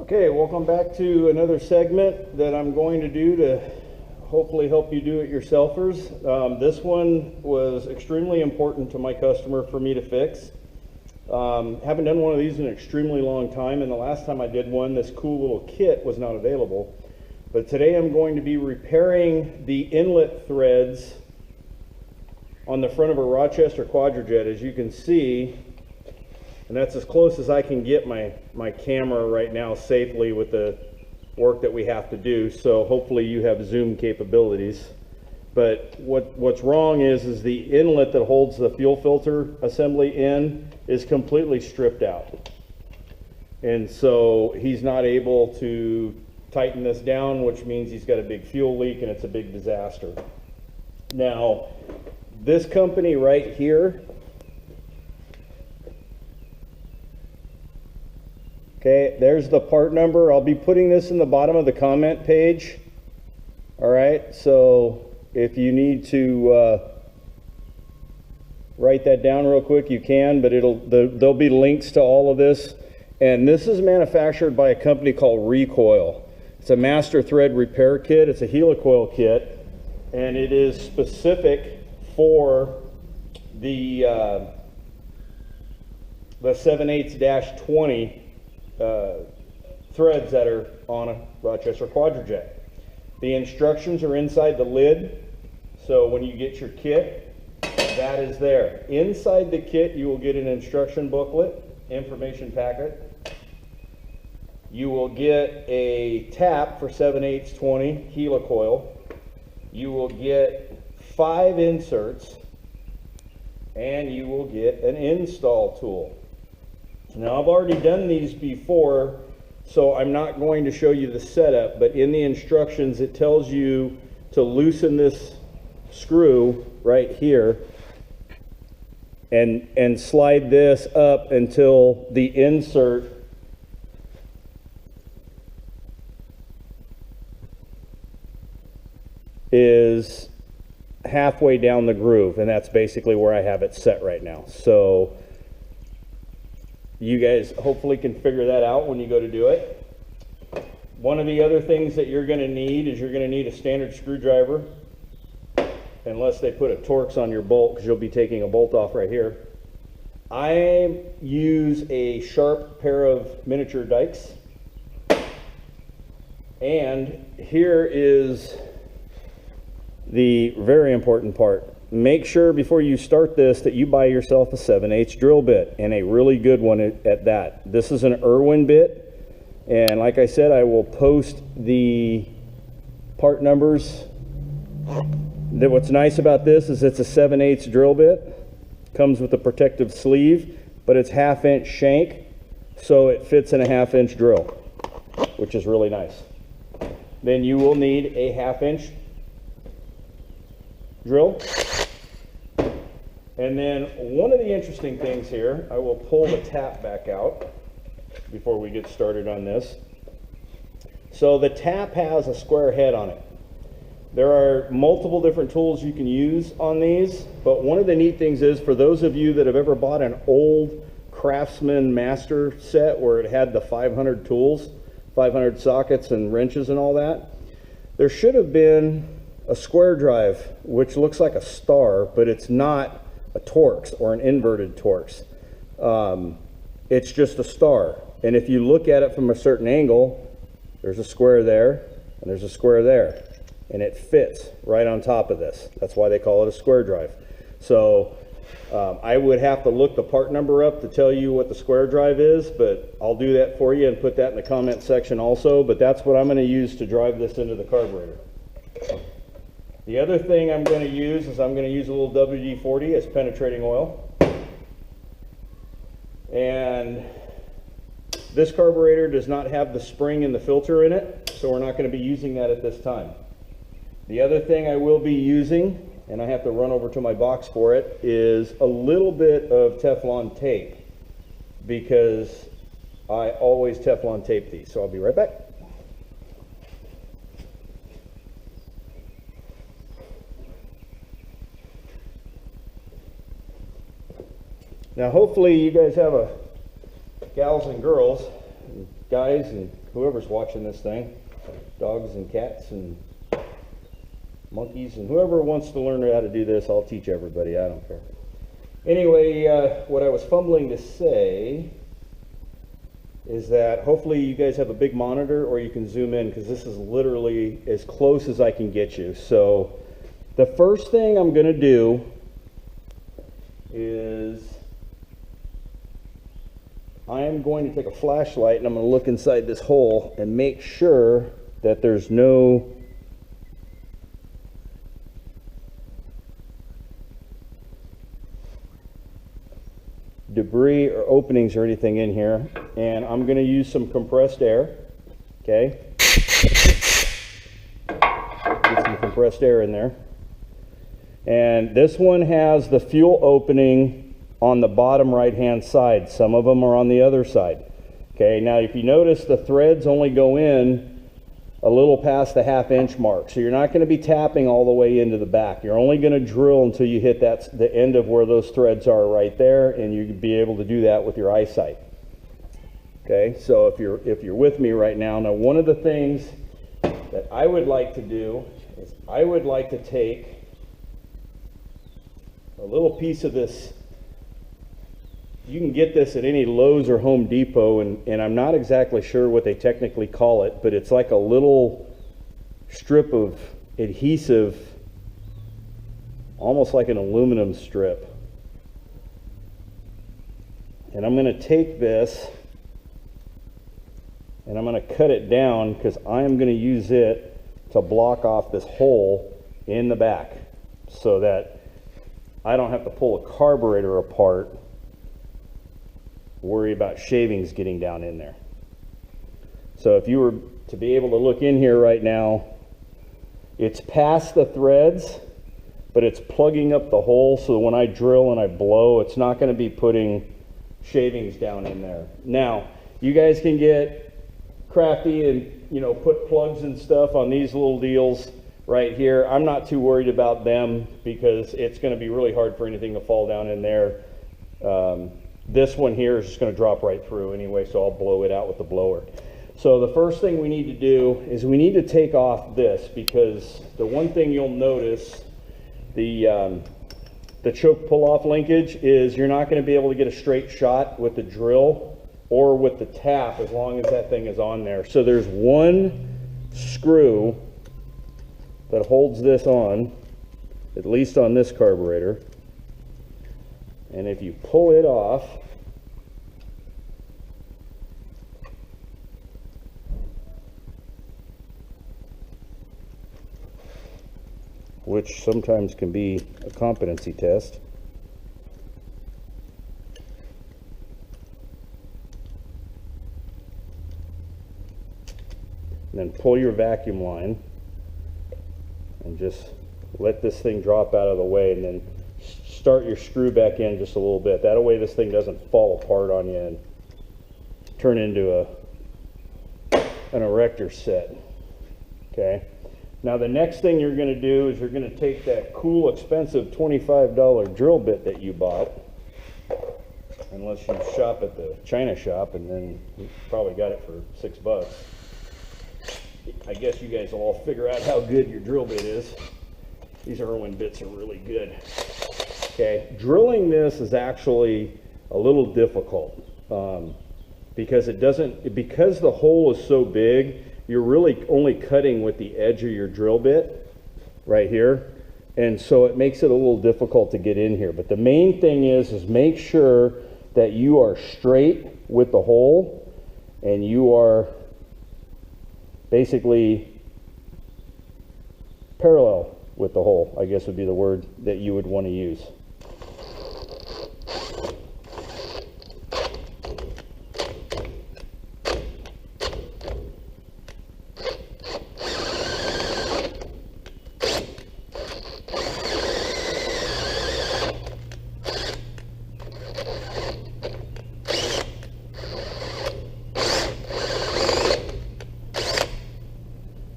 Okay, welcome back to another segment that I'm going to do to hopefully help you do-it-yourselfers. This one was extremely important to my customer for me to fix. Haven't done one of these in an extremely long time, and the last time I did one, this cool little kit was not available. But today I'm going to be repairing the inlet threads on the front of a Rochester Quadrajet, as you can see. And that's as close as I can get my camera right now safely with the work that we have to do. So hopefully you have zoom capabilities. But what's wrong is the inlet that holds the fuel filter assembly in is completely stripped out. And so he's not able to tighten this down, which means he's got a big fuel leak and it's a big disaster. Now, this company right here, okay, there's the part number. I'll be putting this in the bottom of the comment page. All right, so if you need to write that down real quick, you can, but there'll be links to all of this. And this is manufactured by a company called Helicoil. It's a master thread repair kit. It's a Helicoil kit, and it is specific for the 7/8-20 threads that are on a Rochester Quadrajet. The instructions are inside the lid, so when you get your kit, that is there. Inside the kit, you will get an instruction booklet, information packet. You will get a tap for 7/8-20 Helicoil. You will get 5 inserts, and you will get an install tool. Now, I've already done these before, so I'm not going to show you the setup, but in the instructions it tells you to loosen this screw right here and slide this up until the insert is halfway down the groove, and that's basically where I have it set right now. So you guys hopefully can figure that out when you go to do it. One of the other things that you're going to need is you're going to need a standard screwdriver, unless they put a Torx on your bolt, because you'll be taking a bolt off right here. I use a sharp pair of miniature dikes. And here is the very important part. Make sure before you start this that you buy yourself a 7/8 drill bit, and a really good one at that. This is an Irwin bit, and like I said, I will post the part numbers. What's nice about this is it's a 7/8 drill bit. Comes with a protective sleeve, but it's 1/2 inch shank, so it fits in a 1/2 inch drill, which is really nice. Then you will need a 1/2 inch drill. And then one of the interesting things here, I will pull the tap back out before we get started on this. So the tap has a square head on it. There are multiple different tools you can use on these, but one of the neat things is, for those of you that have ever bought an old Craftsman Master set where it had the 500 tools, 500 sockets and wrenches and all that, there should have been a square drive, which looks like a star, but it's not a Torx or an inverted Torx. It's just a star. And if you look at it from a certain angle, there's a square there and there's a square there, and it fits right on top of this. That's why they call it a square drive. So I would have to look the part number up to tell you what the square drive is, but I'll do that for you and put that in the comment section also. But that's what I'm going to use to drive this into the carburetor. The other thing I'm going to use is I'm going to use a little WD-40 as penetrating oil. And this carburetor does not have the spring in the filter in it, so we're not going to be using that at this time. The other thing I will be using, and I have to run over to my box for it, is a little bit of Teflon tape, because I always Teflon tape these. So I'll be right back. Now hopefully you guys have gals and girls, guys and whoever's watching this thing, dogs and cats and monkeys, and whoever wants to learn how to do this, I'll teach everybody, I don't care. Anyway, what I was fumbling to say is that hopefully you guys have a big monitor or you can zoom in, because this is literally as close as I can get you. So the first thing I'm going to do is I am going to take a flashlight and I'm going to look inside this hole and make sure that there's no debris or openings or anything in here, and I'm going to use some compressed air. Okay, get some compressed air in there, and this one has the fuel opening on the bottom right hand side. Some of them are on the other side. Okay, now if you notice, the threads only go in a little past the 1/2 inch mark, so you're not going to be tapping all the way into the back. You're only going to drill until you hit the end of where those threads are right there, and you'll be able to do that with your eyesight. Okay, so if you're with me right now, one of the things that I would like to do is I would like to take a little piece of this. You can get this at any Lowe's or Home Depot, and I'm not exactly sure what they technically call it, but it's like a little strip of adhesive, almost like an aluminum strip. And I'm going to take this and I'm going to cut it down, because I am going to use it to block off this hole in the back so that I don't have to pull a carburetor apart, worry about shavings getting down in there. So if you were to be able to look in here right now, it's past the threads, but it's plugging up the hole, so when I drill and I blow, it's not going to be putting shavings down in there. Now, you guys can get crafty and, you know, put plugs and stuff on these little deals right here. I'm not too worried about them, because it's going to be really hard for anything to fall down in there. This one here is just going to drop right through anyway, so I'll blow it out with the blower. So the first thing we need to do is we need to take off this, because the one thing you'll notice, the choke pull-off linkage, is you're not going to be able to get a straight shot with the drill or with the tap as long as that thing is on there. So there's one screw that holds this on, at least on this carburetor. And if you pull it off, which sometimes can be a competency test, and then pull your vacuum line and just let this thing drop out of the way, and then start your screw back in just a little bit. That way this thing doesn't fall apart on you and turn into an erector set. Okay. Now the next thing you're going to do is you're going to take that cool, expensive $25 drill bit that you bought, unless you shop at the China shop, and then you probably got it for $6. I guess you guys will all figure out how good your drill bit is. These Irwin bits are really good. Okay, drilling this is actually a little difficult, because because the hole is so big, you're really only cutting with the edge of your drill bit right here, and so it makes it a little difficult to get in here. But the main thing is make sure that you are straight with the hole, and you are basically parallel with the hole, I guess would be the word that you would want to use.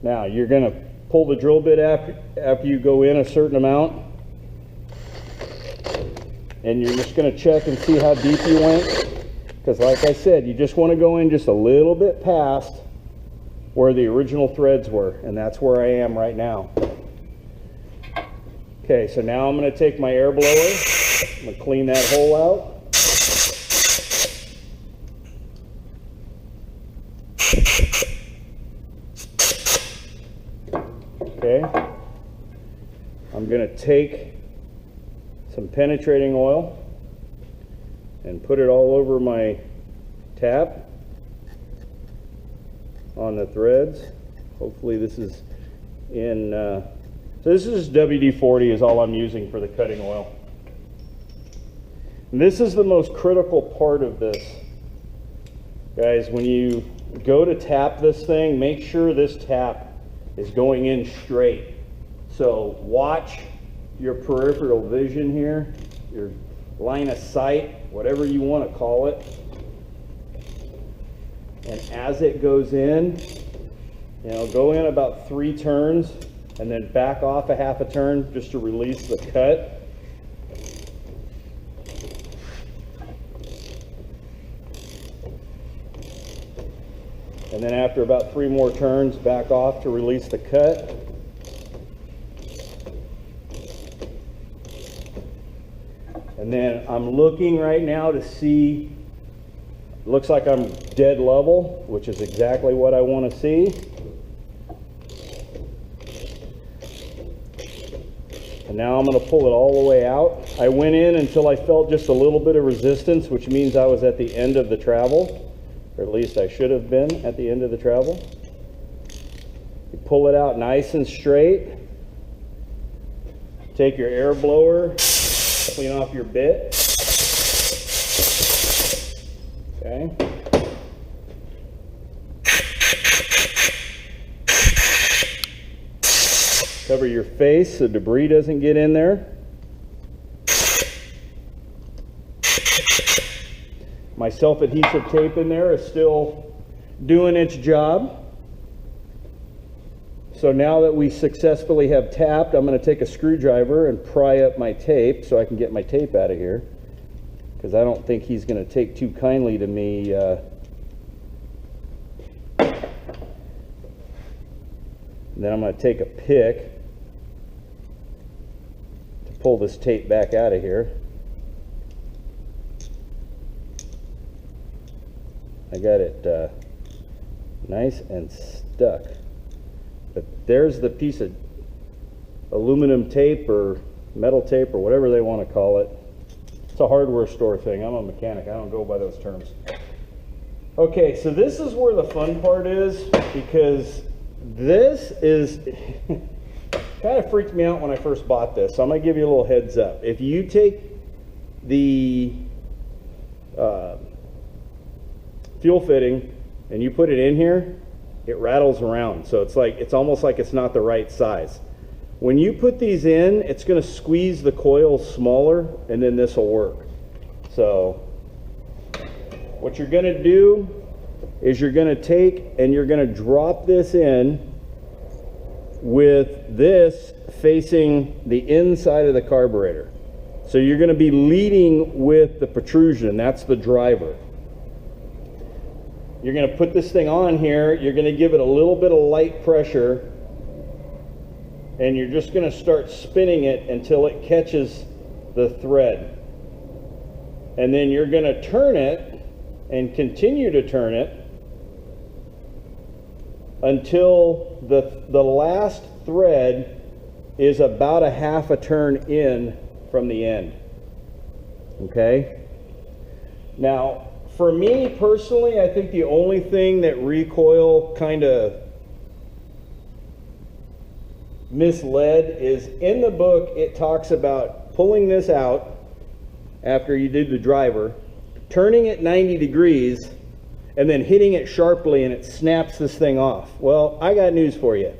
Now you're going to pull the drill bit after you go in a certain amount, and you're just going to check and see how deep you went, because like I said, you just want to go in just a little bit past where the original threads were, and that's where I am right now. Okay, so now I'm going to take my air blower, I'm going to clean that hole out. Okay, I'm going to take some penetrating oil and put it all over my tap on the threads. Hopefully this is in, so this is WD-40 is all I'm using for the cutting oil. And this is the most critical part of this. Guys, when you go to tap this thing, make sure this tap is going in straight. So watch your peripheral vision here, your line of sight, whatever you want to call it. And as it goes in, you know, go in about 3 turns and then back off a half a turn just to release the cut. And then after about 3 more turns, back off to release the cut. And then I'm looking right now to see, looks like I'm dead level, which is exactly what I want to see. And now I'm going to pull it all the way out. I went in until I felt just a little bit of resistance, which means I was at the end of the travel, or at least I should have been at the end of the travel. You pull it out nice and straight. Take your air blower, clean off your bit. Okay. Cover your face so debris doesn't get in there. My self-adhesive tape in there is still doing its job. So now that we successfully have tapped, I'm going to take a screwdriver and pry up my tape so I can get my tape out of here, because I don't think he's going to take too kindly to me and then I'm going to take a pick to pull this tape back out of here. I got it nice and stuck. But there's the piece of aluminum tape or metal tape or whatever they want to call it. It's a hardware store thing. I'm a mechanic. I don't go by those terms. Okay, so this is where the fun part is, because this is kind of freaked me out when I first bought this. So I'm going to give you a little heads up. If you take the fuel fitting and you put it in here, it rattles around. So it's almost like it's not the right size. When you put these in, it's going to squeeze the coil smaller, and then this will work. So what you're going to do is you're going to take and you're going to drop this in with this facing the inside of the carburetor. So you're going to be leading with the protrusion. That's the driver. You're going to put this thing on here. You're going to give it a little bit of light pressure, and you're just going to start spinning it until it catches the thread. And then you're going to turn it and continue to turn it until the last thread is about a half a turn in from the end. Okay? Now, for me personally, I think the only thing that Recoil kind of misled is in the book it talks about pulling this out after you did the driver, turning it 90 degrees, and then hitting it sharply and it snaps this thing off. Well, I got news for you.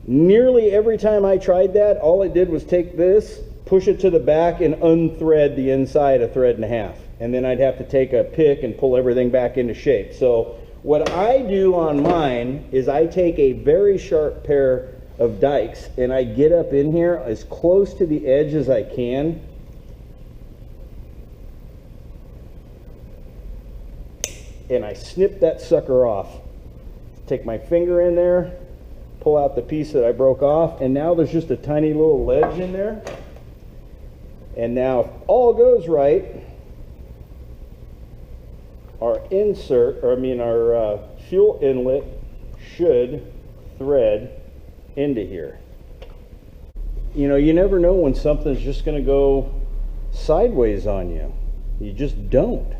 Nearly every time I tried that, all it did was take this, push it to the back, and unthread the inside a thread and a half. And then I'd have to take a pick and pull everything back into shape. So what I do on mine is I take a very sharp pair of dikes and I get up in here as close to the edge as I can. And I snip that sucker off. take my finger in there, pull out the piece that I broke off, and now there's just a tiny little ledge in there. And now, if all goes right, our fuel inlet should thread into here. You know, you never know when something's just going to go sideways on you. You just don't.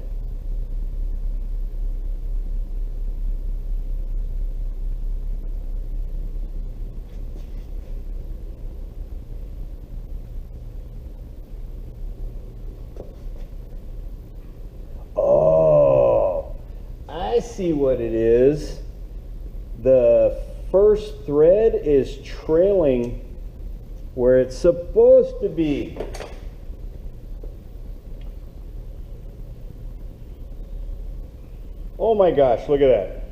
Oh, I see what it is. The first thread is trailing where it's supposed to be. Oh my gosh, look at that.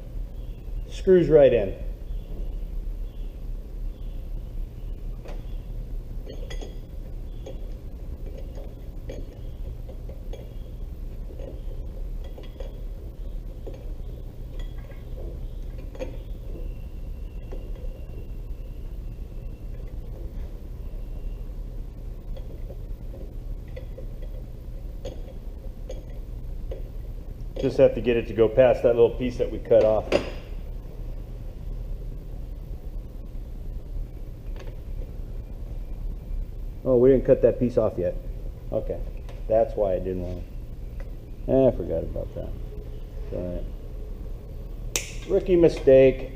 Screws right in. Just have to get it to go past that little piece that we cut off. Oh, we didn't cut that piece off yet. Okay, that's why I didn't want to. I forgot about that. All right. Rookie mistake.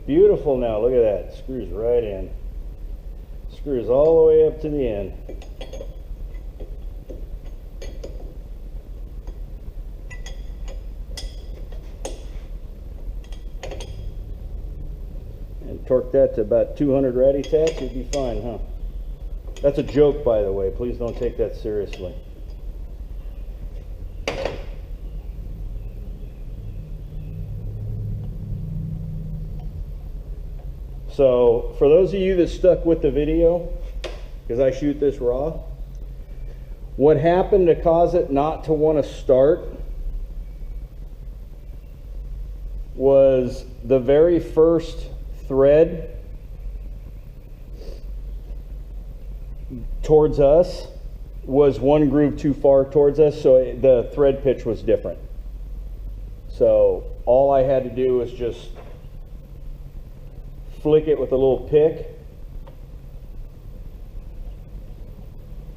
Beautiful now, look at that. Screws right in. Screws all the way up to the end. And torque that to about 200 ratty tats, you'd be fine, huh? That's a joke, by the way. Please don't take that seriously. So, for those of you that stuck with the video, because I shoot this raw, what happened to cause it not to want to start was the very first thread towards us was one groove too far towards us, so the thread pitch was different. So, all I had to do was just flick it with a little pick,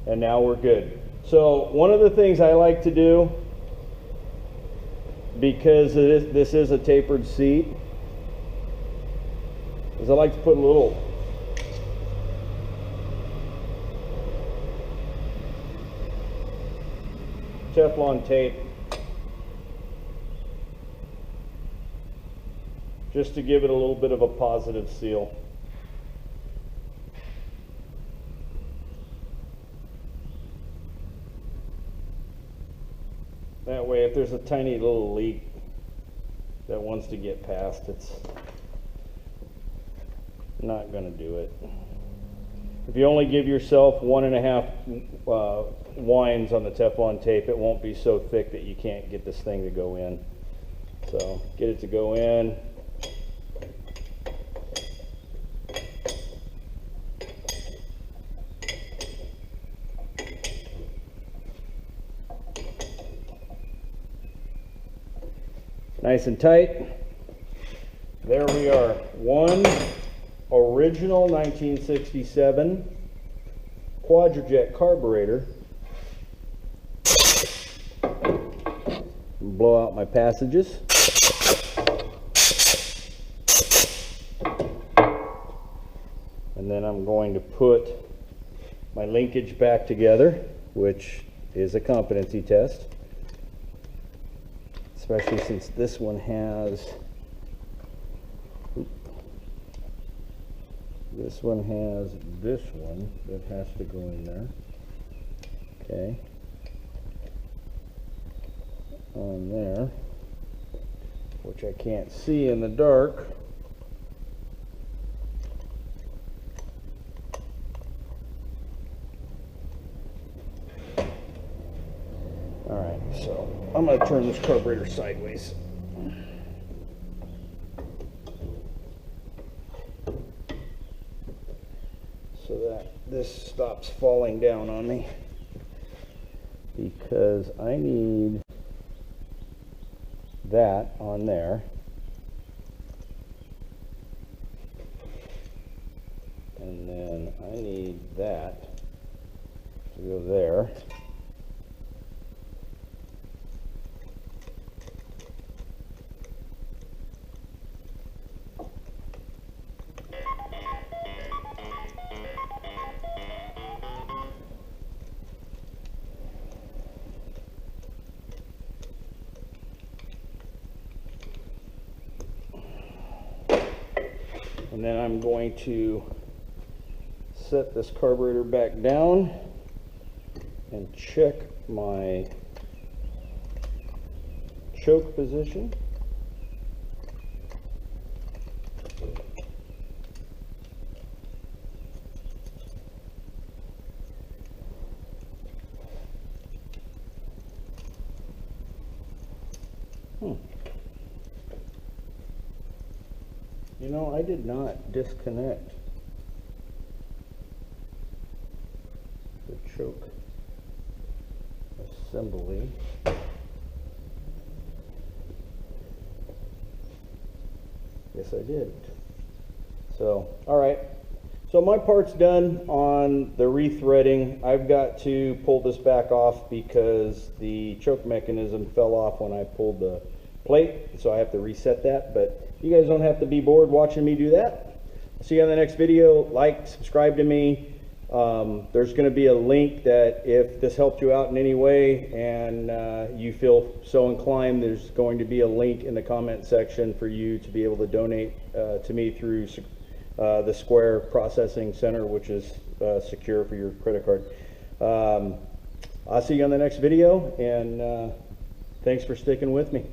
and now we're good. So one of the things I like to do, because this is a tapered seat, is I like to put a little Teflon tape just to give it a little bit of a positive seal. That way, if there's a tiny little leak that wants to get past, it's not going to do it. If you only give yourself 1.5 winds on the Teflon tape, it won't be so thick that you can't get this thing to go in. So get it to go in. Nice and tight. There we are. One original 1967 Quadrajet carburetor. Blow out my passages. And then I'm going to put my linkage back together, which is a competency test. Especially since this one has this one that has to go in there. Okay. On there, which I can't see in the dark. All right, so I'm going to turn this carburetor sideways. So that this stops falling down on me, because I need that on there, and then I need that to go there. And then I'm going to set this carburetor back down and check my choke position. You know, I did not disconnect the choke assembly. Yes, I did. So, all right. So my part's done on the rethreading. I've got to pull this back off because the choke mechanism fell off when I pulled the plate, so I have to reset that. But you guys don't have to be bored watching me do that. See you on the next video. Like, subscribe to me. There's going to be a link that if this helped you out in any way and you feel so inclined, there's going to be a link in the comment section for you to be able to donate to me through the Square Processing Center, which is secure for your credit card. I'll see you on the next video, and thanks for sticking with me.